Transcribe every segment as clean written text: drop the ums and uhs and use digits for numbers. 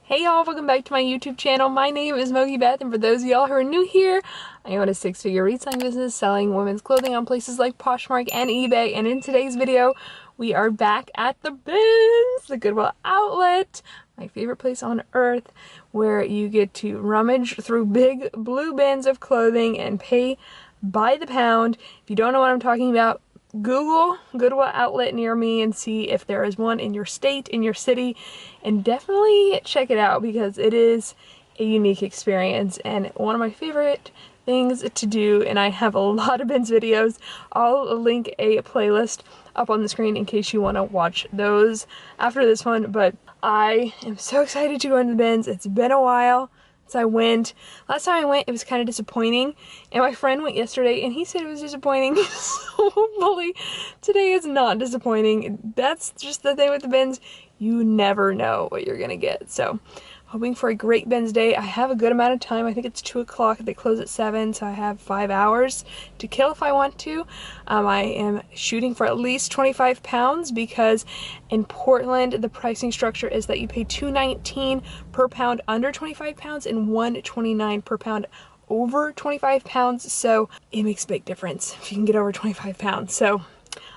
Hey y'all, welcome back to my YouTube channel. My name is MOGIBETH, and for those of y'all who are new here, I own a 6-figure reselling business selling women's clothing on places like Poshmark and eBay. And in today's video, we are back at the BINS, the Goodwill outlet, my favorite place on earth, where you get to rummage through big blue bins of clothing and pay by the pound. If you don't know what I'm talking about, Google Goodwill outlet near me and see if there is one in your state, in your city, and definitely check it out because it is a unique experience and one of my favorite things to do. And I have a lot of BINS videos. I'll link a playlist up on the screen in case you want to watch those after this one, but I am so excited to go into the BINS. It's been a while since I went. Last time I went, it was kind of disappointing, and my friend went yesterday and he said it was disappointing. So hopefully today is not disappointing. That's just the thing with the BINS, you never know what you're gonna get. So hoping for a great BINS day. I have a good amount of time. I think it's 2 o'clock. They close at 7, so I have 5 hours to kill if I want to. I am shooting for at least 25 pounds because in Portland, the pricing structure is that you pay $2.19 per pound under 25 pounds and $1.29 per pound over 25 pounds. So it makes a big difference if you can get over 25 pounds. So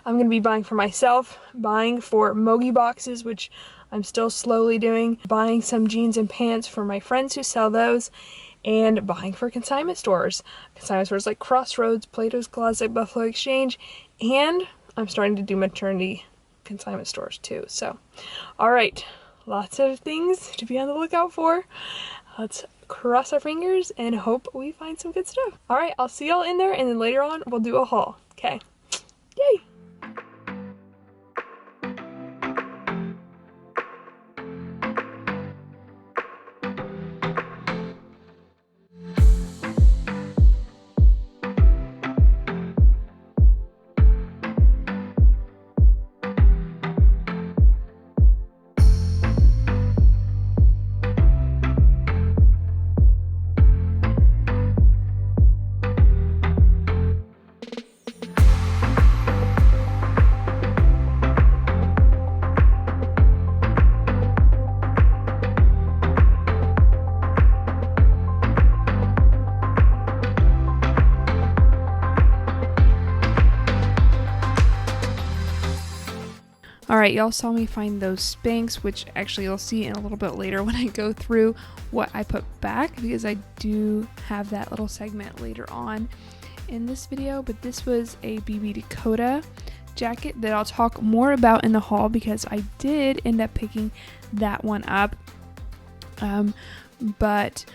I'm going to be buying for myself, buying for Mogi boxes, which I'm still slowly doing, buying some jeans and pants for my friends who sell those, and buying for consignment stores. Consignment stores like Crossroads, Plato's Closet, Buffalo Exchange, and I'm starting to do maternity consignment stores too. So, alright, lots of things to be on the lookout for. Let's cross our fingers and hope we find some good stuff. Alright, I'll see y'all in there, and then later on we'll do a haul. Okay. Yay! Alright, y'all saw me find those Spanx, which actually you'll see in a little bit later when I go through what I put back, because I do have that little segment later on in this video. But this was a BB Dakota jacket that I'll talk more about in the haul because I did end up picking that one up. But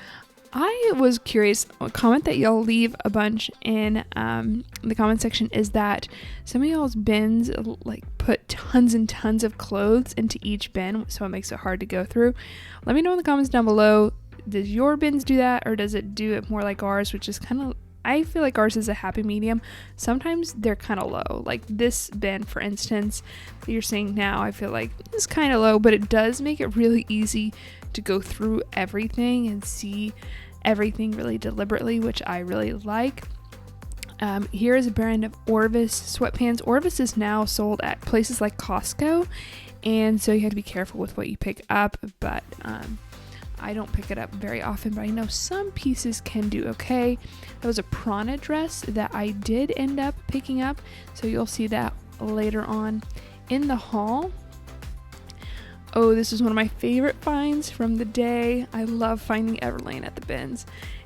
I was curious, a comment that y'all leave a bunch in the comment section is that some of y'all's bins like put tons and tons of clothes into each bin, so it makes it hard to go through. Let me know in the comments down below, does your bins do that, or does it do it more like ours, which is kind of, I feel like ours is a happy medium. Sometimes they're kind of low, like this bin for instance that you're seeing now. I feel like it's kind of low, but it does make it really easy to go through everything and see everything really deliberately, which I really like. Here is a brand of Orvis sweatpants. Orvis is now sold at places like Costco, and so you have to be careful with what you pick up, but I don't pick it up very often, but I know some pieces can do okay. That was a Prana dress that I did end up picking up, so you'll see that later on in the haul. Oh, this is one of my favorite finds from the day. I love finding Everlane at the BINS.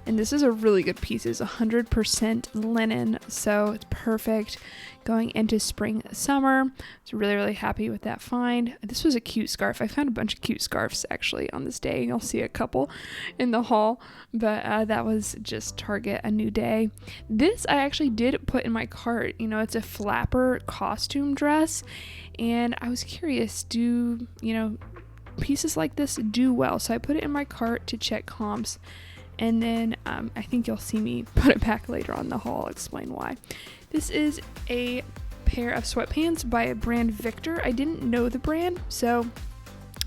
And this is a really good piece. It's 100% linen, so it's perfect going into spring, summer. I was really, really happy with that find. This was a cute scarf. I found a bunch of cute scarves actually on this day. You'll see a couple in the haul, but that was just Target, a new day. This I actually did put in my cart. You know, it's a flapper costume dress, and I was curious, do, you know, pieces like this do well? So I put it in my cart to check comps. And then I think you'll see me put it back later on in the haul. I'll explain why. This is a pair of sweatpants by a brand Victor. I didn't know the brand, so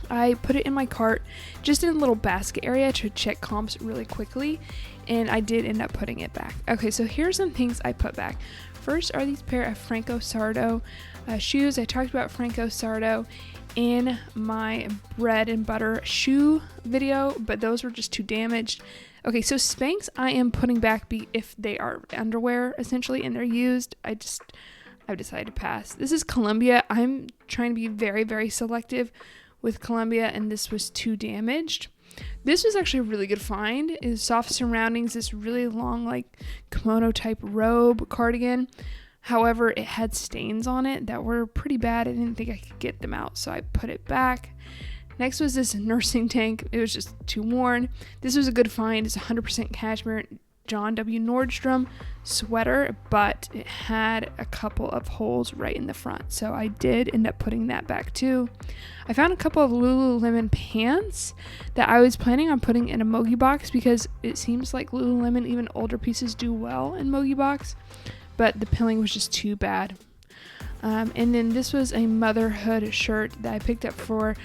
I put it in my cart just in a little basket area to check comps really quickly, and I did end up putting it back. Okay, so here's some things I put back. First are these pair of Franco Sardo shoes. I talked about Franco Sardo in my bread and butter shoe video, but those were just too damaged. Okay, so Spanx I am putting back if they are underwear essentially and they're used. I've decided to pass. This is Columbia. I'm trying to be very, very selective with Columbia, and this was too damaged. This was actually a really good find. It was soft surroundings, this really long like kimono type robe cardigan. However, it had stains on it that were pretty bad. I didn't think I could get them out, so I put it back. Next was this nursing tank. It was just too worn. This was a good find. It's 100% cashmere John W. Nordstrom sweater, but it had a couple of holes right in the front, so I did end up putting that back too. I found a couple of Lululemon pants that I was planning on putting in a Mogi box because it seems like Lululemon, even older pieces, do well in Mogi box, but the pilling was just too bad. And then this was a motherhood shirt that I picked up for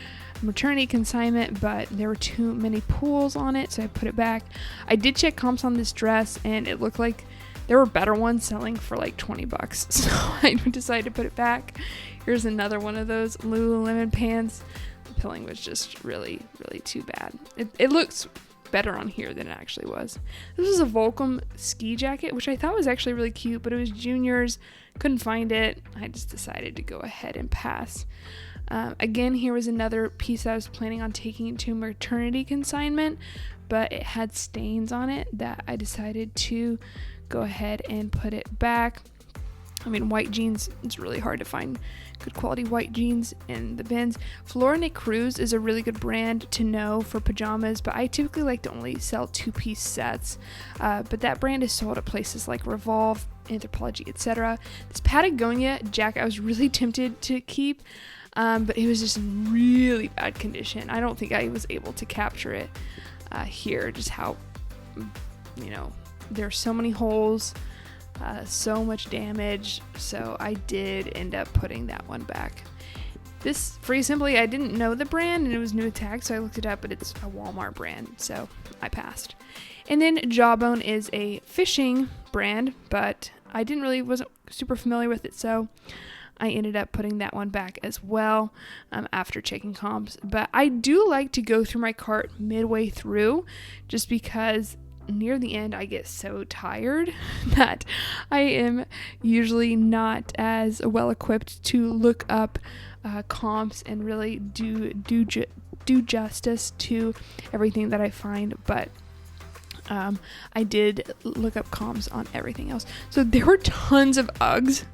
maternity consignment, but there were too many pools on it, so I put it back. I did check comps on this dress, and it looked like there were better ones selling for like $20, so I decided to put it back. Here's another one of those Lululemon pants. The pilling was just really, really too bad. It looks better on here than it actually was. This was a Volcom ski jacket, which I thought was actually really cute, but it was juniors. Couldn't find it. I just decided to go ahead and pass. Again, here was another piece that I was planning on taking to maternity consignment, but it had stains on it that I decided to go ahead and put it back. I mean, white jeans, it's really hard to find good quality white jeans in the bins. Flora Cruz is a really good brand to know for pajamas, but I typically like to only sell two-piece sets. But that brand is sold at places like Revolve, Anthropologie, etc. This Patagonia jacket I was really tempted to keep, but it was just in really bad condition. I don't think I was able to capture it here, just how, there are so many holes, so much damage, so I did end up putting that one back. This, Free Simply, I didn't know the brand and it was new tag, so I looked it up, but it's a Walmart brand, so I passed. And then Jawbone is a fishing brand, but I wasn't super familiar with it, so I ended up putting that one back as well after checking comps. But I do like to go through my cart midway through, just because near the end I get so tired that I am usually not as well equipped to look up comps and really do justice to everything that I find. But I did look up comps on everything else. So there were tons of Uggs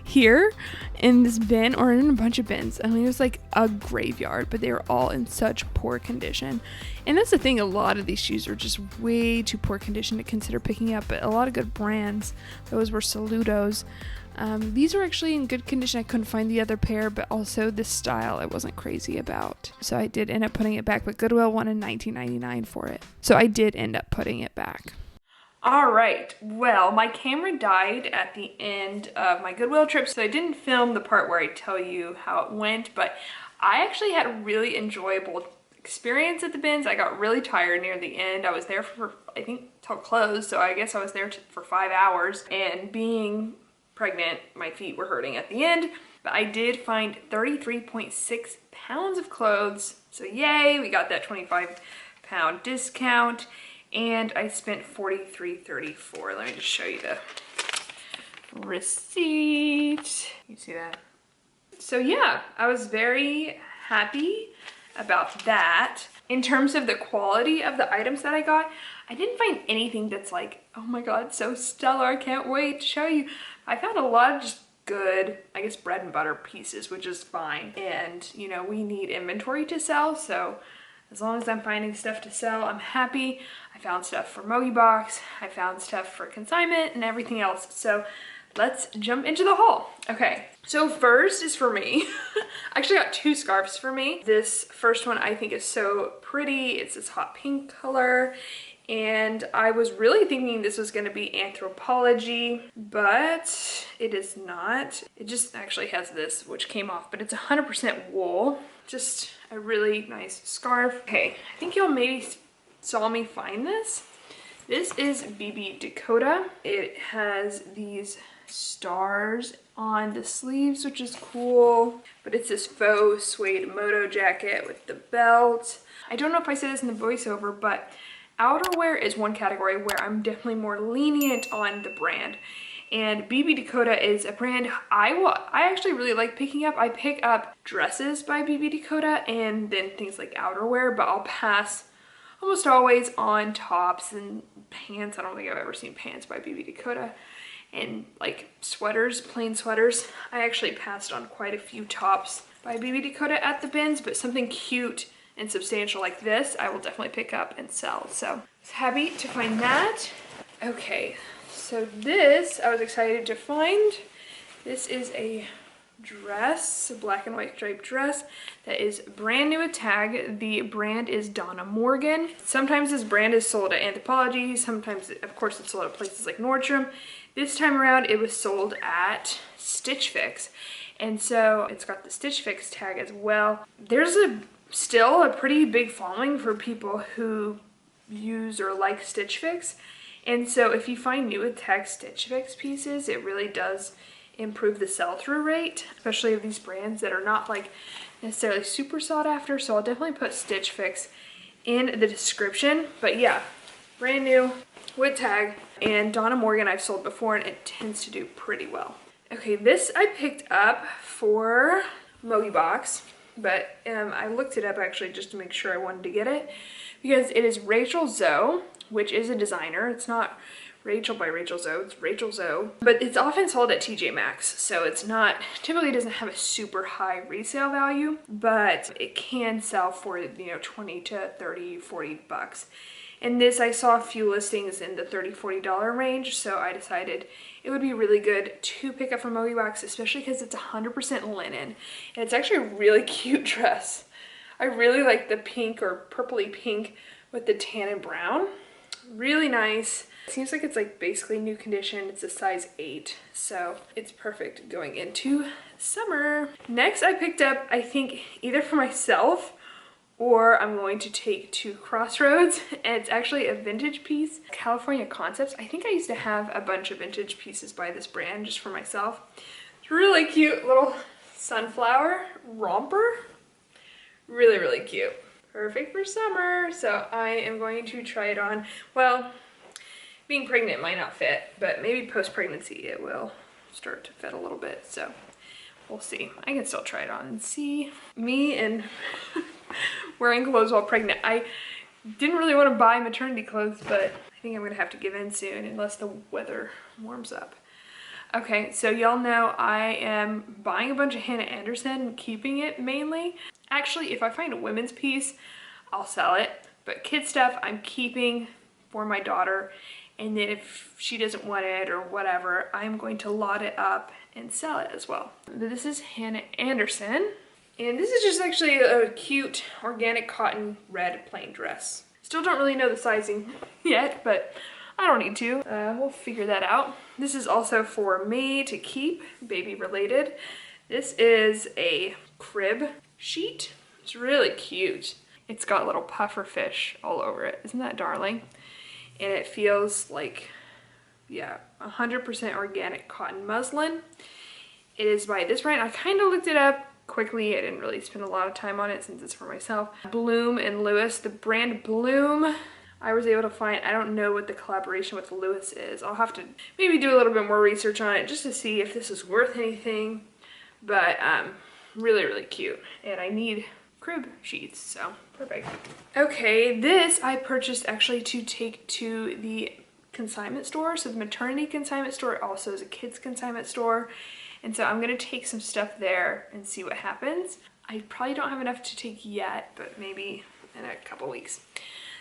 here in this bin, or in a bunch of bins. I mean, it was like a graveyard, but they were all in such poor condition. And that's the thing, a lot of these shoes are just way too poor condition to consider picking up, but a lot of good brands. Those were Saludos. These were actually in good condition. I couldn't find the other pair, but also this style I wasn't crazy about, so I did end up putting it back. But Goodwill wanted $19.99 for it, so I did end up putting it back. All right, well, my camera died at the end of my Goodwill trip, so I didn't film the part where I tell you how it went, but I actually had a really enjoyable experience at the bins. I got really tired near the end. I was there for, I think, till close, so I guess I was there for 5 hours, and being pregnant, my feet were hurting at the end, but I did find 33.6 pounds of clothes, so yay, we got that 25-pound discount. And I spent $43.34. Let me just show you the receipt. You see that? So yeah, I was very happy about that. In terms of the quality of the items that I got, I didn't find anything that's like, oh my god, so stellar, I can't wait to show you. I found a lot of just good, I guess, bread and butter pieces, which is fine. And, we need inventory to sell, so as long as I'm finding stuff to sell, I'm happy. I found stuff for Mogi Box, I found stuff for consignment and everything else. So let's jump into the haul. Okay, so first is for me. I actually got 2 scarves for me. This first one I think is so pretty. It's this hot pink color. And I was really thinking this was gonna be Anthropologie, but it is not. It just actually has this, which came off, but it's 100% wool. Just a really nice scarf. Okay, I think y'all maybe saw me find this. This is BB Dakota. It has these stars on the sleeves, which is cool. But it's this faux suede moto jacket with the belt. I don't know if I said this in the voiceover, but outerwear is one category where I'm definitely more lenient on the brand. And BB Dakota is a brand I actually really like picking up. I pick up dresses by BB Dakota and then things like outerwear, but I'll pass almost always on tops and pants. I don't think I've ever seen pants by BB Dakota. And like sweaters, plain sweaters. I actually passed on quite a few tops by BB Dakota at the bins, but something cute and substantial like this, I will definitely pick up and sell. So I was happy to find that. Okay, so this I was excited to find. This is a dress, a black and white striped dress that is brand new at Tag. The brand is Donna Morgan. Sometimes this brand is sold at Anthropologie. Sometimes, of course, it's sold at places like Nordstrom. This time around, it was sold at Stitch Fix. And so it's got the Stitch Fix tag as well. There's still a pretty big following for people who use or like Stitch Fix. And so if you find new at Tag Stitch Fix pieces, it really does improve the sell-through rate, especially of these brands that are not like necessarily super sought after. So I'll definitely put Stitch Fix in the description. But yeah, brand new with Tag, and Donna Morgan I've sold before and it tends to do pretty well. Okay, this I picked up for Mogi Box, but I looked it up actually just to make sure I wanted to get it because it is Rachel Zoe, which is a designer. It's not Rachel by Rachel Zoe, it's Rachel Zoe, but it's often sold at TJ Maxx, so it's not, typically doesn't have a super high resale value, but it can sell for, you know, 20 to 30, 40 bucks. And this, I saw a few listings in the $30, $40 range, so I decided it would be really good to pick up from Mogi Box, especially because it's 100% linen. And it's actually a really cute dress. I really like the pink or purpley pink with the tan and brown. Really nice. It seems like it's like basically new condition. It's a size 8, so it's perfect going into summer. Next, I picked up, I think, either for myself or I'm going to take to Crossroads, and it's actually a vintage piece, California Concepts. I think I used to have a bunch of vintage pieces by this brand just for myself. It's really cute little sunflower romper. Really, really cute. Perfect for summer, so I am going to try it on. Well, being pregnant might not fit, but maybe post-pregnancy it will start to fit a little bit, so we'll see. I can still try it on and see. Me and wearing clothes while pregnant. I didn't really want to buy maternity clothes, but I think I'm gonna have to give in soon unless the weather warms up. Okay, so y'all know I am buying a bunch of Hannah Anderson and keeping it mainly. Actually, if I find a women's piece, I'll sell it, but kid stuff I'm keeping for my daughter, and then if she doesn't want it or whatever, I'm going to lot it up and sell it as well. This is Hannah Anderson. And this is just actually a cute organic cotton red plain dress. Still don't really know the sizing yet, but I don't need to. We'll figure that out. This is also for me to keep, baby related. This is a crib sheet. It's really cute. It's got little puffer fish all over it. Isn't that darling? And it feels like, yeah, 100% organic cotton muslin. It is by this brand. I kind of looked it up quickly. I didn't really spend a lot of time on it since it's for myself. Bloom and Lewis, the brand Bloom, I was able to find. I don't know what the collaboration with Lewis is. I'll have to maybe do a little bit more research on it just to see if this is worth anything, but really, really cute. And I need crib sheets, so perfect. Okay, this I purchased actually to take to the consignment store. So the maternity consignment store also is a kids consignment store. And so I'm gonna take some stuff there and see what happens. I probably don't have enough to take yet, but maybe in a couple weeks.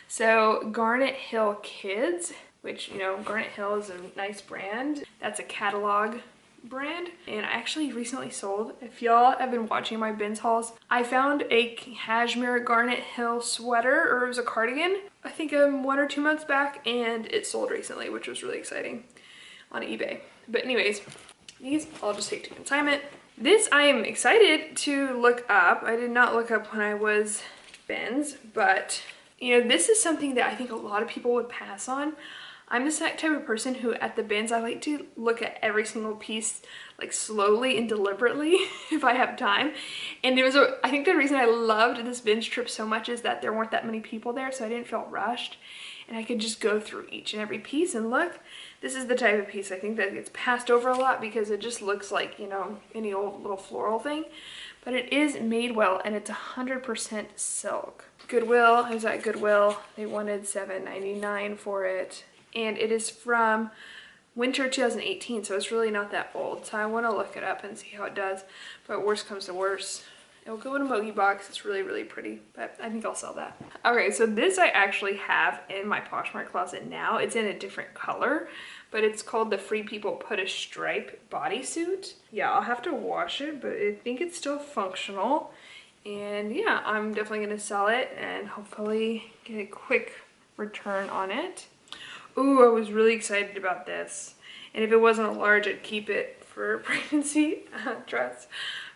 So Garnet Hill Kids, which, you know, Garnet Hill is a nice brand. That's a catalog brand. And I actually recently sold, if y'all have been watching my BINS hauls, I found a cashmere Garnet Hill sweater, or it was a cardigan, I think 1 or 2 months back, and it sold recently, which was really exciting on eBay. But anyways, these I'll just take to consignment. This I am excited to look up. I did not look up when I was BINS, but you know, this is something that I think a lot of people would pass on. I'm the type of person who at the bins, I like to look at every single piece like slowly and deliberately if I have time. And I think the reason I loved this bins trip so much is that there weren't that many people there, so I didn't feel rushed. And I could just go through each and every piece and look. This is the type of piece I think that gets passed over a lot because it just looks like, you know, any old little floral thing. But it is made well, and it's 100% silk. Goodwill, I was at Goodwill. They wanted $7.99 for it. And it is from winter 2018, so it's really not that old. So I want to look it up and see how it does. But worst comes to worst, it'll go in a Mogi box. It's really, really pretty, but I think I'll sell that. Okay, so this I actually have in my Poshmark closet now. It's in a different color, but it's called the Free People Put a Stripe bodysuit. Yeah, I'll have to wash it, but I think it's still functional. And yeah, I'm definitely gonna sell it and hopefully get a quick return on it. Ooh, I was really excited about this. And if it wasn't a large, I'd keep it for a pregnancy dress.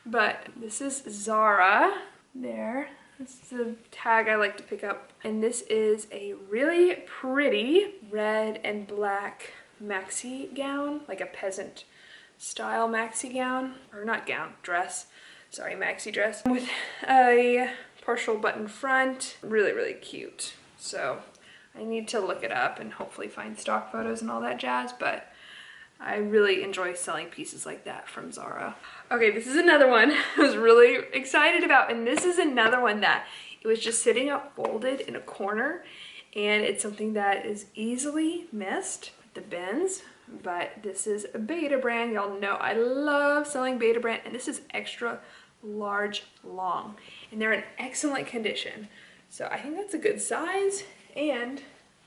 But this is Zara. There. This is the tag I like to pick up. And this is a really pretty red and black maxi gown, like a peasant style maxi gown. Or not gown, dress. Sorry, maxi dress. With a partial button front. Really, really cute. So I need to look it up and hopefully find stock photos and all that jazz, but I really enjoy selling pieces like that from Zara. Okay, this is another one I was really excited about, and this is another one that it was just sitting up folded in a corner, and it's something that is easily missed with the bins, but this is a Beta brand. Y'all know I love selling Beta brand, and this is extra large long, and they're in excellent condition. So I think that's a good size, and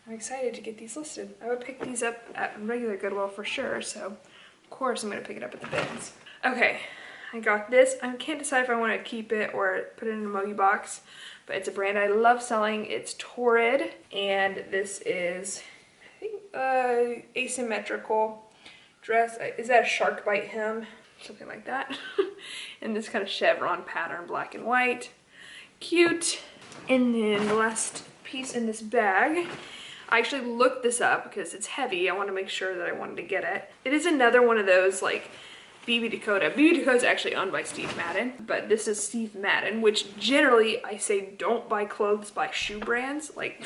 I'm excited to get these listed. I would pick these up at regular Goodwill for sure, so of course I'm gonna pick it up at the bins. Okay, I got this. I can't decide if I wanna keep it or put it in a Mogi box, but it's a brand I love selling. It's Torrid, and this is, I think, asymmetrical dress. Is that a shark bite hem? Something like that. And this kind of chevron pattern, black and white. Cute. And then the last piece in this bag, I actually looked this up because it's heavy. I want to make sure that I wanted to get it. It is another one of those like BB Dakota. BB Dakota is actually owned by Steve Madden, but this is Steve Madden, which generally I say don't buy clothes by shoe brands. Like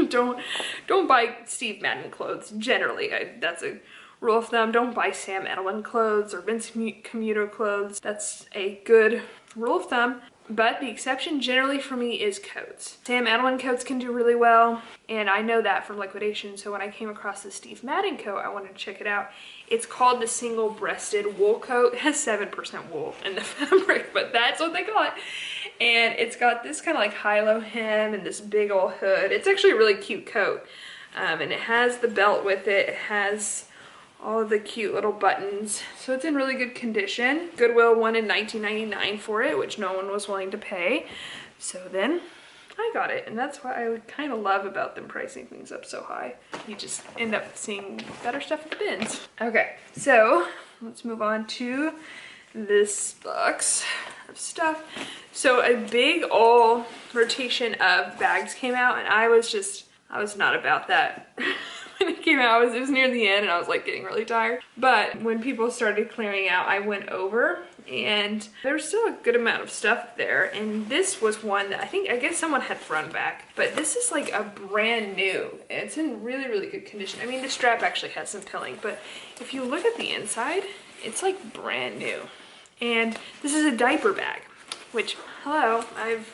don't buy Steve Madden clothes. Generally, that's a rule of thumb. Don't buy Sam Edelman clothes or Vince Camuto clothes. That's a good rule of thumb. But the exception generally for me is coats. Sam Edelman coats can do really well, and I know that from liquidation. So when I came across the Steve Madden coat, I wanted to check it out. It's called the single-breasted wool coat. It has 7% wool in the fabric, but that's what they call it. And it's got this kind of like high-low hem and this big old hood. It's actually a really cute coat. And it has the belt with it. It has all of the cute little buttons, so it's in really good condition. Goodwill wanted $19.99 for it, which no one was willing to pay, so then I got it. And that's what I kind of love about them pricing things up so high. You just end up seeing better stuff at the bins. Okay, so let's move on to this box of stuff. So a big old rotation of bags came out, and I was not about that. When it came out, it was near the end and I was like getting really tired. But when people started clearing out, I went over and there was still a good amount of stuff there. And this was one that I guess someone had thrown back. But this is like a brand new. It's in really, really good condition. I mean, the strap actually has some pilling, but if you look at the inside, it's like brand new. And this is a diaper bag, which, hello, I've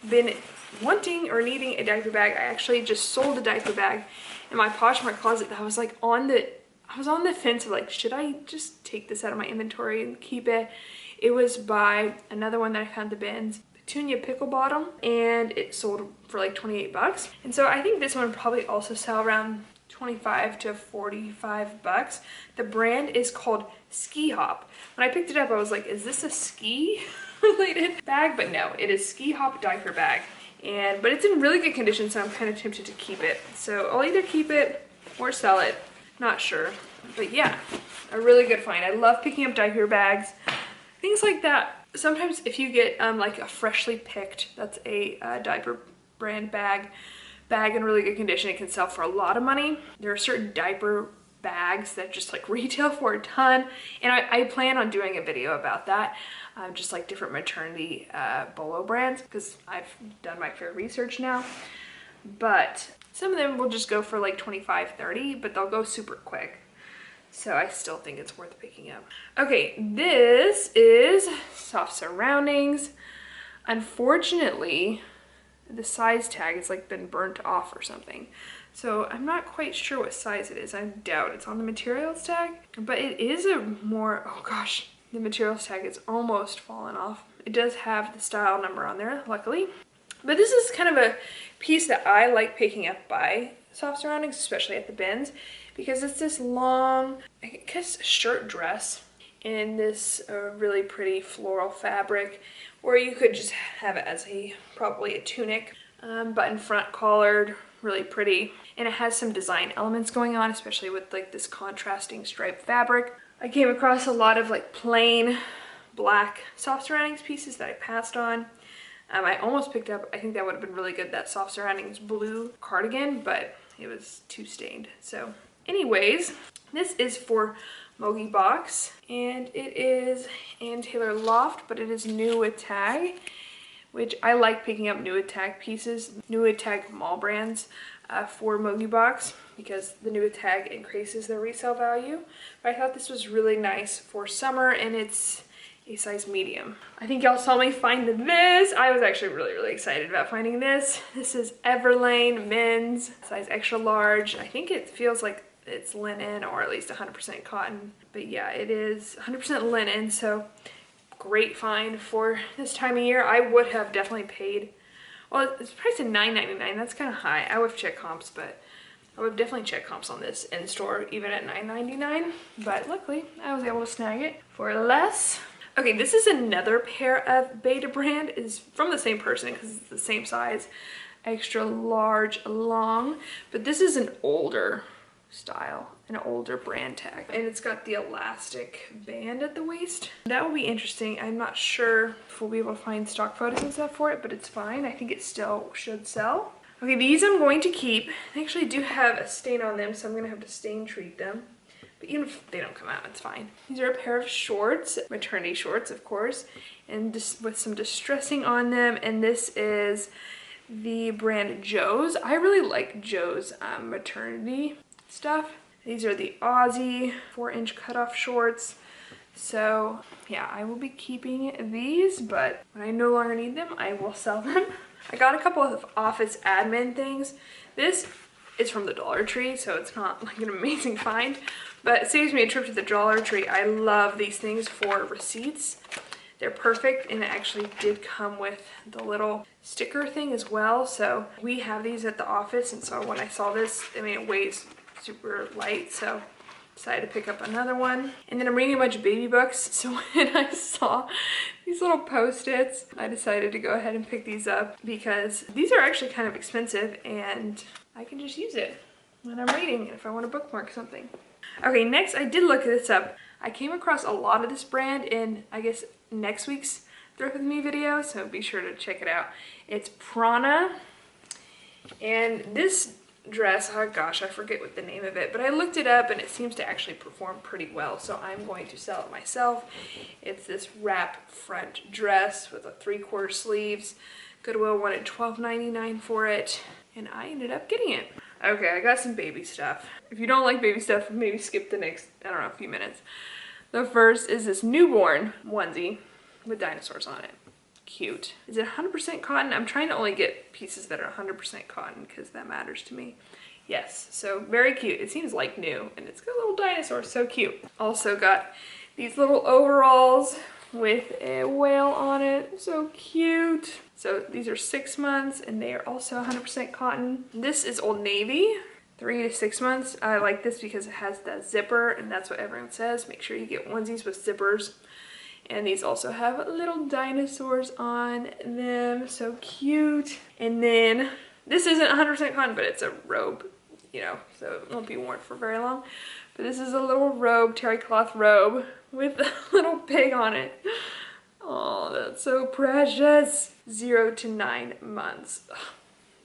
been wanting or needing a diaper bag. I actually just sold a diaper bag in my Poshmark closet that I was like on the fence of like, should I just take this out of my inventory and keep it? It was by another one that I found at the bins, Petunia Pickle Bottom, and it sold for like 28 bucks. And so I think this one would probably also sell around 25 to 45 bucks. The brand is called Ski Hop. When I picked it up, I was like, is this a ski related bag? But no, it is Ski Hop diaper bag. But it's in really good condition, so I'm kind of tempted to keep it. So I'll either keep it or sell it, not sure. But yeah, a really good find. I love picking up diaper bags, things like that. Sometimes if you get like a freshly picked, that's a diaper brand bag, bag in really good condition, it can sell for a lot of money. There are certain diaper bags that just like retail for a ton, and I plan on doing a video about that, just like different maternity bolo brands, because I've done my fair research now. But some of them will just go for like 25, 30, but they'll go super quick. So I still think it's worth picking up. Okay, this is Soft Surroundings. Unfortunately, the size tag has like been burnt off or something. So I'm not quite sure what size it is. I doubt it's on the materials tag, but it is a more, oh gosh, the materials tag is almost fallen off. It does have the style number on there, luckily. But this is kind of a piece that I like picking up by Soft Surroundings, especially at the bins, because it's this long, I guess, shirt dress in this really pretty floral fabric, or you could just have it as probably a tunic, button front collared, really pretty. And it has some design elements going on, especially with like this contrasting striped fabric. I came across a lot of like plain black Soft Surroundings pieces that I passed on. I almost picked up, I think that would have been really good, that Soft Surroundings blue cardigan, but it was too stained. So anyways, this is for Mogi box, and it is Ann Taylor Loft, but it is new with tag, which I like picking up new with tag pieces, new with tag mall brands for Mogi box, because the new with tag increases their resale value. But I thought this was really nice for summer, and it's a size medium. I think y'all saw me find this. I was actually really excited about finding this. This is Everlane men's, size extra large. I think it feels like it's linen, or at least 100% cotton. But yeah, it is 100% linen, so great find for this time of year. I would have definitely paid, well, it's priced at $9.99. That's kind of high. I would have checked comps, but I would definitely check comps on this in store, even at $9.99. But luckily, I was able to snag it for less. Okay, this is another pair of Beta brand. It's from the same person because it's the same size, extra large long, but this is an older style, an older brand tag, and it's got the elastic band at the waist. That will be interesting. I'm not sure if we'll be able to find stock photos and stuff for it, but it's fine. I think it still should sell. Okay, these I'm going to keep. They actually do have a stain on them, so I'm gonna have to stain treat them. But even if they don't come out, it's fine. These are a pair of shorts, maternity shorts, of course, and just with some distressing on them. And this is the brand Joe's. I really like Joe's maternity stuff. These are the Aussie 4-inch cutoff shorts. So yeah, I will be keeping these, but when I no longer need them, I will sell them. I got a couple of office admin things. This is from the Dollar Tree, so it's not like an amazing find, but it saves me a trip to the Dollar Tree. I love these things for receipts. They're perfect, and it actually did come with the little sticker thing as well. So we have these at the office, and so when I saw this, I mean, it weighs super light, so decided to pick up another one. And then I'm reading a bunch of baby books, so when I saw these little Post-its, I decided to go ahead and pick these up because these are actually kind of expensive, and I can just use it when I'm reading if I want to bookmark something. Okay, next I did look this up. I came across a lot of this brand in, I guess, next week's Thrift With Me video, so be sure to check it out. It's Prana, and this dress, oh gosh, I forget what the name of it, but I looked it up and it seems to actually perform pretty well, so I'm going to sell it myself. It's this wrap front dress with a 3/4 sleeves. Goodwill wanted $12.99 for it, and I ended up getting it. Okay, I got some baby stuff. If you don't like baby stuff, maybe skip the next, I don't know, few minutes. The first is this newborn onesie with dinosaurs on it. Cute. Is it 100% cotton? I'm trying to only get pieces that are 100% cotton because that matters to me. Yes, so very cute. It seems like new, and it's got little dinosaurs, so cute. Also got these little overalls with a whale on it, so cute. So these are 6 months, and they are also 100% cotton. This is Old Navy, 3 to 6 months. I like this because it has the zipper, and that's what everyone says. Make sure you get onesies with zippers. And these also have little dinosaurs on them, so cute. And then this isn't 100% cotton, but it's a robe, you know, so it won't be worn for very long. But this is a little robe, terry cloth robe with a little pig on it. Oh, that's so precious. 0 to 9 months. Ugh,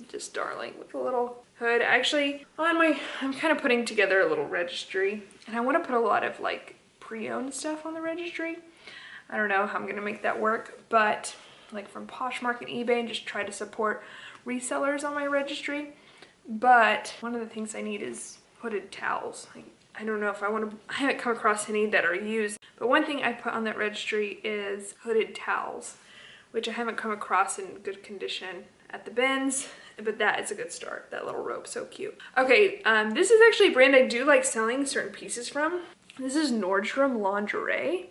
Just darling with a little hood. Actually, I'm kind of putting together a little registry, and I want to put a lot of like pre-owned stuff on the registry. I don't know how I'm gonna make that work, but like from Poshmark and eBay, and just try to support resellers on my registry. But one of the things I need is hooded towels. Like, I don't know if I haven't come across any that are used, but one thing I put on that registry is hooded towels, which I haven't come across in good condition at the BINS, but that is a good start. That little robe, so cute. Okay, this is actually a brand I do like selling certain pieces from. This is Nordstrom Lingerie.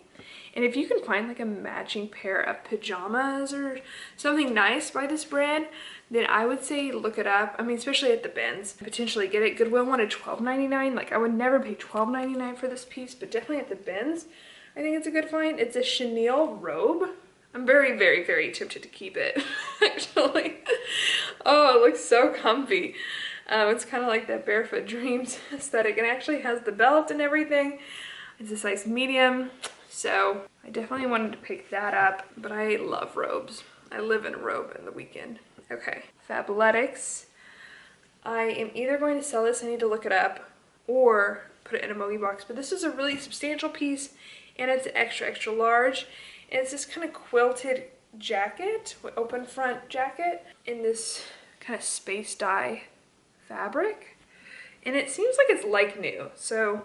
And if you can find like a matching pair of pajamas or something nice by this brand, then I would say look it up. I mean, especially at the BINS, potentially get it. Goodwill wanted $12.99. Like, I would never pay $12.99 for this piece, but definitely at the BINS, I think it's a good find. It's a chenille robe. I'm very, very, very tempted to keep it, actually. Oh, it looks so comfy. It's kind of like that Barefoot Dreams aesthetic, and it actually has the belt and everything. It's a size medium. So I definitely wanted to pick that up, but I love robes. I live in a robe in the weekend. Okay, Fabletics. I am either going to sell this, I need to look it up, or put it in a Mogi box. But this is a really substantial piece, and it's extra, extra large. And it's this kind of quilted jacket, open front jacket, in this kind of space dye fabric. And it seems like it's like new, so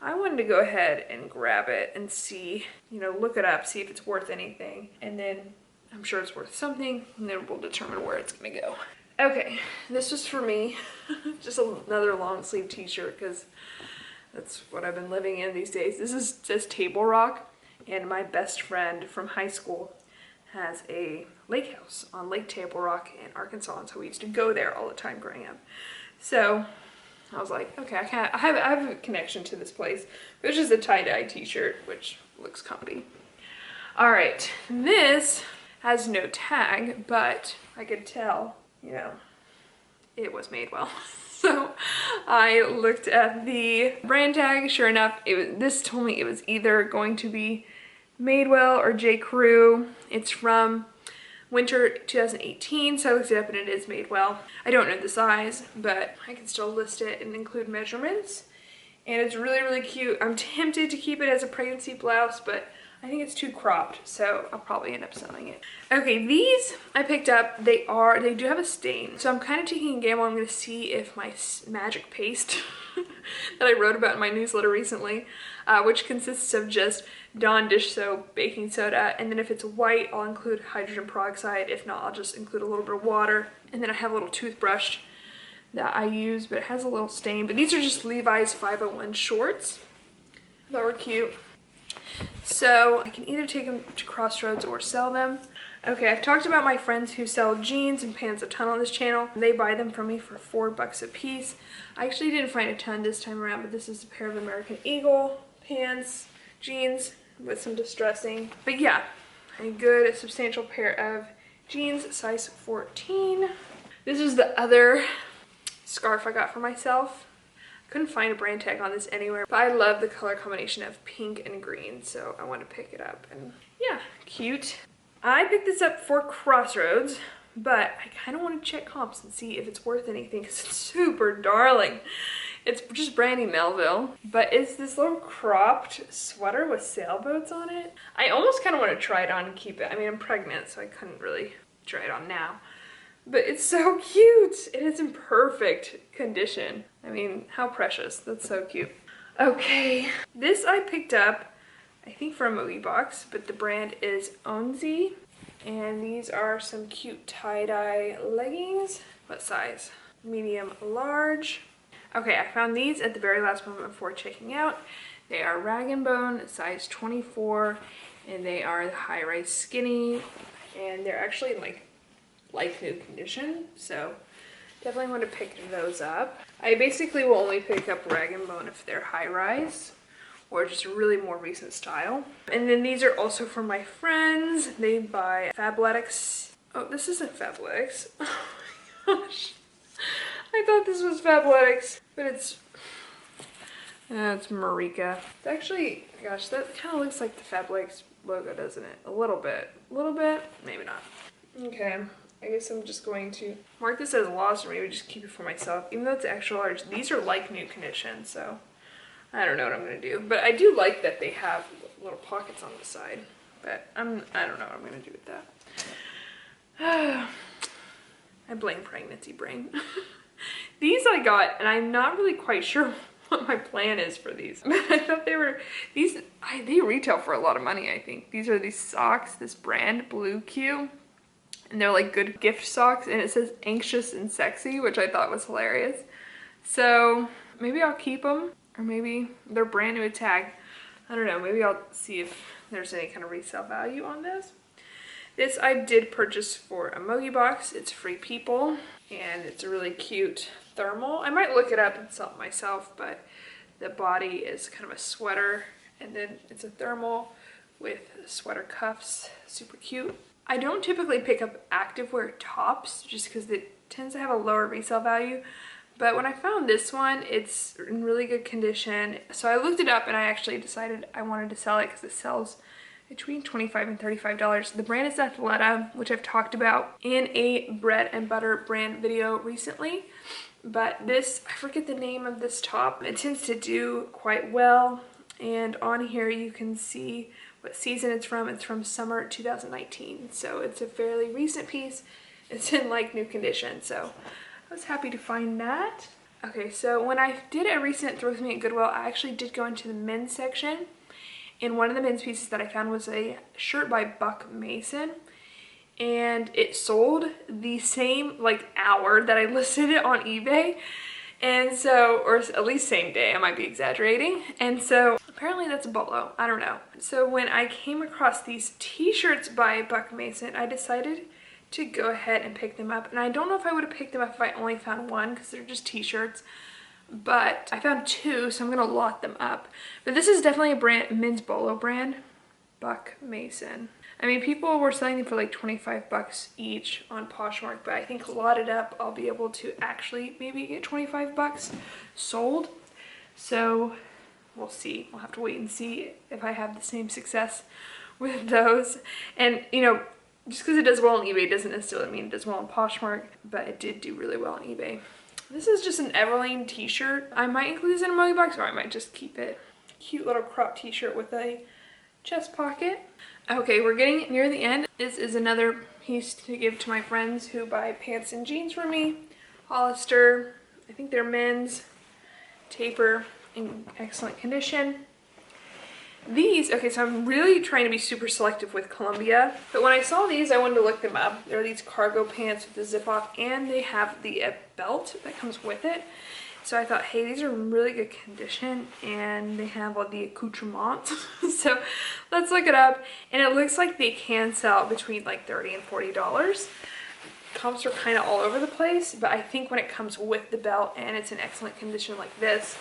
I wanted to go ahead and grab it and see, you know, look it up, see if it's worth anything. And then I'm sure it's worth something, and then we'll determine where it's gonna go. Okay, this was for me. Just another long sleeve t-shirt, because that's what I've been living in these days. This is just Table Rock, and my best friend from high school has a lake house on Lake Table Rock in Arkansas, and so we used to go there all the time growing up. So I was like, okay, I have a connection to this place. It was just a tie-dye t-shirt, which looks comfy. All right, this has no tag, but I could tell, you know, it was made well. So I looked at the brand tag. Sure enough, this told me it was either going to be Madewell or J. Crew. It's from winter 2018, so I looked it up and it is Madewell. I don't know the size, but I can still list it and include measurements. And it's really, really cute. I'm tempted to keep it as a pregnancy blouse, but I think it's too cropped, so I'll probably end up selling it. Okay, these I picked up. They do have a stain, so I'm kind of taking a gamble. I'm going to see if my magic paste that I wrote about in my newsletter recently, which consists of just Dawn dish soap, baking soda, and then if it's white, I'll include hydrogen peroxide. If not, I'll just include a little bit of water. And then I have a little toothbrush that I use, but it has a little stain. But these are just Levi's 501 shorts. They were cute. So I can either take them to Crossroads or sell them. Okay, I've talked about my friends who sell jeans and pants a ton on this channel. They buy them from me for $4 a piece. I actually didn't find a ton this time around, but this is a pair of American Eagle pants, jeans with some distressing. But yeah, a good substantial pair of jeans, size 14. This is the other scarf I got for myself. Couldn't find a brand tag on this anywhere, but I love the color combination of pink and green, so I want to pick it up. And yeah, cute. I picked this up for Crossroads, but I kind of want to check comps and see if it's worth anything, because it's super darling. It's just Brandy Melville, but it's this little cropped sweater with sailboats on it. I almost kind of want to try it on and keep it. I mean, I'm pregnant, so I couldn't really try it on now. But it's so cute. It is in perfect condition. I mean, how precious. That's so cute. Okay, this I picked up, I think for a Mogi box, but the brand is Onzi. And these are some cute tie-dye leggings. What size? Medium, large. Okay, I found these at the very last moment before checking out. They are Rag & Bone, size 24, and they are high-rise skinny, and they're actually in like new condition, so definitely want to pick those up. I basically will only pick up Rag & Bone if they're high-rise or just a really more recent style. And then these are also from my friends. They buy Fabletics. Oh, this isn't Fabletics. Oh my gosh. I thought this was Fabletics, but it's Marika. It's actually, gosh, that kind of looks like the Fabletics logo, doesn't it? A little bit, maybe not. Okay, I guess I'm just going to mark this as lost or maybe just keep it for myself. Even though it's extra large, these are like new condition, so I don't know what I'm gonna do. But I do like that they have little pockets on the side. But I don't know what I'm gonna do with that. I blame pregnancy brain. These I got, and I'm not really quite sure what my plan is for these. I thought they were, they retail for a lot of money, I think. These are these socks, this brand, Blue Q. And they're like good gift socks, and it says anxious and sexy, which I thought was hilarious. So maybe I'll keep them, or maybe they're brand new with tag. I don't know, maybe I'll see if there's any kind of resale value on this. This I did purchase for a Mogi box. It's Free People, and it's a really cute thermal. I might look it up and sell it myself, but the body is kind of a sweater, and then it's a thermal with sweater cuffs, super cute. I don't typically pick up activewear tops just because it tends to have a lower resale value, but when I found this one, it's in really good condition. So I looked it up and I actually decided I wanted to sell it because it sells between $25 and $35. The brand is Athleta, which I've talked about in a bread and butter brand video recently. But this, I forget the name of this top. It tends to do quite well. And on here you can see what season it's from. It's from summer 2019. So it's a fairly recent piece. It's in like new condition. So I was happy to find that. Okay, so when I did a recent thrift me at Goodwill, I actually did go into the men's section. And one of the men's pieces that I found was a shirt by Buck Mason. And it sold the same like hour that I listed it on eBay. And so, or at least same day, I might be exaggerating. And so apparently that's a bolo, I don't know. So when I came across these t-shirts by Buck Mason, I decided to go ahead and pick them up. And I don't know if I would have picked them up if I only found one because they're just t-shirts. But I found two, so I'm gonna lot them up. But this is definitely a brand, men's bolo brand, Buck Mason. I mean, people were selling them for like 25 bucks each on Poshmark, but I think lotted up, I'll be able to actually maybe get 25 bucks sold. So we'll see. We'll have to wait and see if I have the same success with those. And you know, just because it does well on eBay doesn't necessarily mean it does well on Poshmark, but it did do really well on eBay. This is just an Everlane t-shirt. I might include this in a Mogi box, or I might just keep it. Cute little crop t-shirt with a chest pocket. Okay, we're getting near the end. This is another piece to give to my friends who buy pants and jeans from me. Hollister, I think they're men's, taper, in excellent condition. These, okay, so I'm really trying to be super selective with Columbia, but when I saw these, I wanted to look them up. They're these cargo pants with the zip off, and they have the belt that comes with it. So I thought, hey, these are in really good condition, and they have all the accoutrements. So let's look it up, and it looks like they can sell between like $30 and $40. Comps are kind of all over the place, but I think when it comes with the belt and it's in excellent condition like this,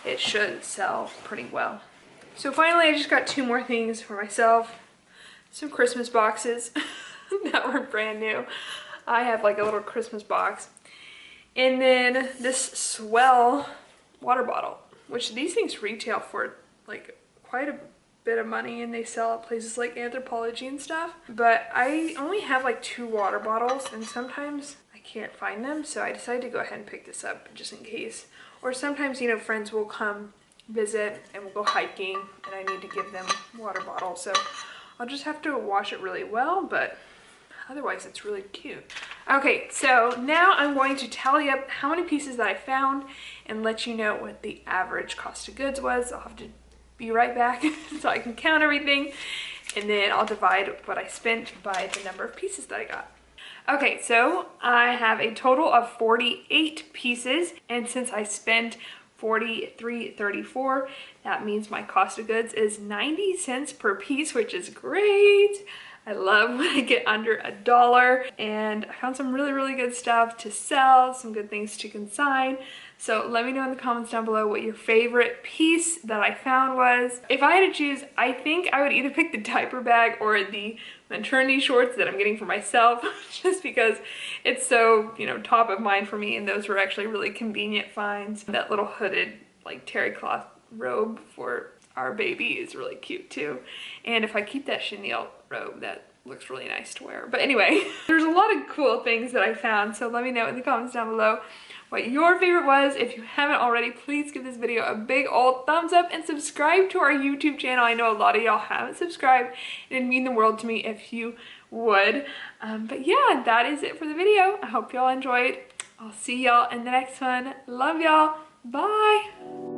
it should sell pretty well. So finally, I just got two more things for myself. Some Christmas boxes that were brand new. I have like a little Christmas box. And then this Swell water bottle, which these things retail for like quite a bit of money, and they sell at places like Anthropologie and stuff. But I only have like 2 water bottles, and sometimes I can't find them, so I decided to go ahead and pick this up just in case. Or sometimes, you know, friends will come visit and we'll go hiking and I need to give them water bottles, so I'll just have to wash it really well, but otherwise it's really cute. Okay, so now I'm going to tally up how many pieces that I found and let you know what the average cost of goods was. I'll have to be right back so I can count everything, and then I'll divide what I spent by the number of pieces that I got. Okay, so I have a total of 48 pieces, and since I spent $43.34, that means my cost of goods is 90 cents per piece, which is great. I love when I get under $1, and I found some really good stuff to sell, some good things to consign. So let me know in the comments down below what your favorite piece that I found was. If I had to choose, I think I would either pick the diaper bag or the maternity shorts that I'm getting for myself, just because it's so, you know, top of mind for me, and those were actually really convenient finds. That little hooded like terry cloth robe for our baby is really cute too. And if I keep that chenille robe, that looks really nice to wear. But anyway, there's a lot of cool things that I found, so let me know in the comments down below what your favorite was. If you haven't already, please give this video a big old thumbs up and subscribe to our YouTube channel. I know a lot of y'all haven't subscribed, and it'd mean the world to me if you would. But yeah, that is it for the video. I hope y'all enjoyed. I'll see y'all in the next one. Love y'all. Bye.